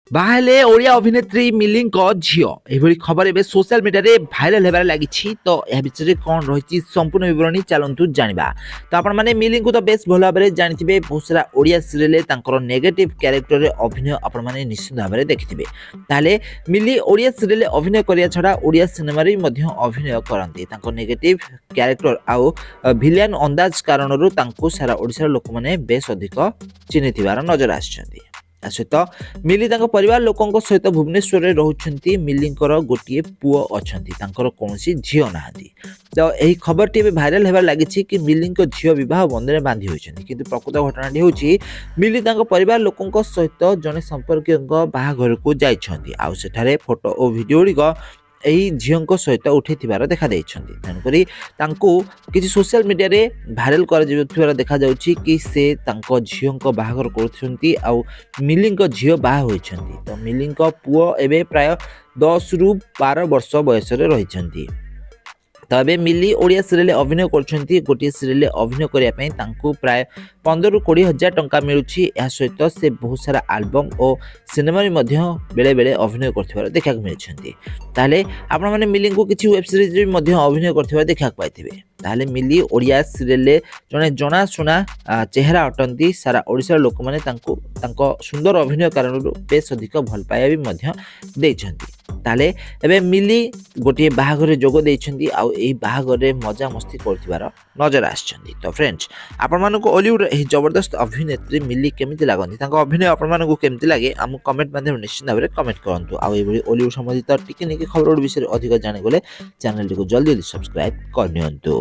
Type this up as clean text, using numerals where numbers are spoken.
ବାହାହେଲେ ଓଡ଼ିଆ ଅଭିନେତ୍ରୀ ମିଲିଙ୍କ ଝିଅ ଏଭଳି ଖବର ଏବେ ସୋସିଆଲ ମିଡିଆରେ ଭାଇରାଲ ହେବାରେ ଲାଗିଛି। ତ ଏହା ବିଷୟରେ କ'ଣ ରହିଛି ସମ୍ପୂର୍ଣ୍ଣ ବିବରଣୀ ଚାଲନ୍ତୁ ଜାଣିବା। ତ ଆପଣମାନେ ମିଲିଙ୍କୁ ତ ବେଶ ଭଲ ଭାବରେ ଜାଣିଥିବେ। ବହୁତ ସାରା ଓଡ଼ିଆ ସିରିଏଲରେ ତାଙ୍କର ନେଗେଟିଭ କ୍ୟାରେକ୍ଟରରେ ଅଭିନୟ ଆପଣମାନେ ନିଶ୍ଚିତ ଭାବରେ ଦେଖିଥିବେ। ତାହେଲେ ମିଲି ଓଡ଼ିଆ ସିରିଏଲରେ ଅଭିନୟ କରିବା ଛଡ଼ା ଓଡ଼ିଆ ସିନେମାରେ ମଧ୍ୟ ଅଭିନୟ କରନ୍ତି। ତାଙ୍କ ନେଗେଟିଭ କ୍ୟାରେକ୍ଟର ଆଉ ଭିଲିଆନ ଅନ୍ଦାଜ କାରଣରୁ ତାଙ୍କୁ ସାରା ଓଡ଼ିଶାର ଲୋକମାନେ ବେଶ ଅଧିକ ଚିହ୍ନିଥିବାର ନଜର ଆସିଛନ୍ତି। ତା ସହିତ ମିଲି ତାଙ୍କ ପରିବାର ଲୋକଙ୍କ ସହିତ ଭୁବନେଶ୍ୱରରେ ରହୁଛନ୍ତି। ମିଲିଙ୍କର ଗୋଟିଏ ପୁଅ ଅଛନ୍ତି, ତାଙ୍କର କୌଣସି ଝିଅ ନାହାନ୍ତି। ତ ଏହି ଖବରଟି ଏବେ ଭାଇରାଲ ହେବାରେ ଲାଗିଛି କି ମିଲିଙ୍କ ଝିଅ ବିବାହ ବନ୍ଧନରେ ବାନ୍ଧି ହୋଇଛନ୍ତି। କିନ୍ତୁ ପ୍ରକୃତ ଘଟଣାଟି ହେଉଛି ମିଲି ତାଙ୍କ ପରିବାର ଲୋକଙ୍କ ସହିତ ଜଣେ ସମ୍ପର୍କୀୟଙ୍କ ବାହାଘରକୁ ଯାଇଛନ୍ତି। ଆଉ ସେଠାରେ ଫଟୋ ଓ ଭିଡ଼ିଓ ଗୁଡ଼ିକ ଏହି ଝିଅଙ୍କ ସହିତ ଉଠାଇଥିବାର ଦେଖାଦେଇଛନ୍ତି। ତେଣୁକରି ତାଙ୍କୁ କିଛି ସୋସିଆଲ ମିଡ଼ିଆରେ ଭାଇରାଲ କରାଯାଉଥିବାର ଦେଖାଯାଉଛି କି ସେ ତାଙ୍କ ଝିଅଙ୍କ ବାହାଘର କରୁଛନ୍ତି ଆଉ ମିଲିଙ୍କ ଝିଅ ବାହା ହୋଇଛନ୍ତି। ତ ମିଲିଙ୍କ ପୁଅ ଏବେ ପ୍ରାୟ 10ରୁ 12 ବର୍ଷ ବୟସରେ ରହିଛନ୍ତି। ତ ଏବେ ମିଲି ଓଡ଼ିଆ ସିରିଏଲରେ ଅଭିନୟ କରୁଛନ୍ତି। ଗୋଟିଏ ସିରିଏଲରେ ଅଭିନୟ କରିବା ପାଇଁ ତାଙ୍କୁ ପ୍ରାୟ 15ରୁ 20 ହଜାର ଟଙ୍କା ମିଳୁଛି। ଏହା ସହିତ ସେ ବହୁତ ସାରା ଆଲବମ୍ ଓ ସିନେମାରେ ମଧ୍ୟ ବେଳେବେଳେ ଅଭିନୟ କରୁଥିବାର ଦେଖିବାକୁ ମିଳିଛନ୍ତି। ତାହେଲେ ଆପଣମାନେ ମିଲିଙ୍କୁ କିଛି ୱେବ୍ ସିରିଜରେ ମଧ୍ୟ ଅଭିନୟ କରୁଥିବାର ଦେଖିବାକୁ ପାଇଥିବେ। ତାହେଲେ ମିଲି ଓଡ଼ିଆ ସିରିଏଲରେ ଜଣେ ଜଣାଶୁଣା ଚେହେରା ଅଟନ୍ତି। ସାରା ଓଡ଼ିଶାର ଲୋକମାନେ ତାଙ୍କୁ ତାଙ୍କ ସୁନ୍ଦର ଅଭିନୟ କାରଣରୁ ବେଶ ଅଧିକ ଭଲ ପାଇବା ବି ମଧ୍ୟ ଦେଇଛନ୍ତି। ତାହେଲେ ଏବେ ମିଲି ଗୋଟିଏ ବାହାଘରରେ ଯୋଗ ଦେଇଛନ୍ତି ଆଉ ଏହି ବାହାଘରରେ ମଜାମସ୍ତି କରୁଥିବାର ନଜର ଆସିଛନ୍ତି। ତ ଫ୍ରେଣ୍ଡସ୍, ଆପଣମାନଙ୍କୁ ଅଲିଉଡର ଏହି ଜବରଦସ୍ତ ଅଭିନେତ୍ରୀ ମିଲି କେମିତି ଲାଗନ୍ତି, ତାଙ୍କ ଅଭିନୟ ଆପଣମାନଙ୍କୁ କେମିତି ଲାଗେ, ଆମକୁ କମେଣ୍ଟ ମାଧ୍ୟମରେ ନିଶ୍ଚିତ ଭାବରେ କମେଣ୍ଟ କରନ୍ତୁ। ଆଉ ଏଭଳି ଅଲିଉଡ ସମ୍ବନ୍ଧିତ ଟିକେ ନିକି ଖବର ବିଷୟରେ ଅଧିକ ଜାଣିଗଲେ ଚ୍ୟାନେଲଟିକୁ ଜଲ୍ଦି ସବସ୍କ୍ରାଇବ କରିନିଅନ୍ତୁ।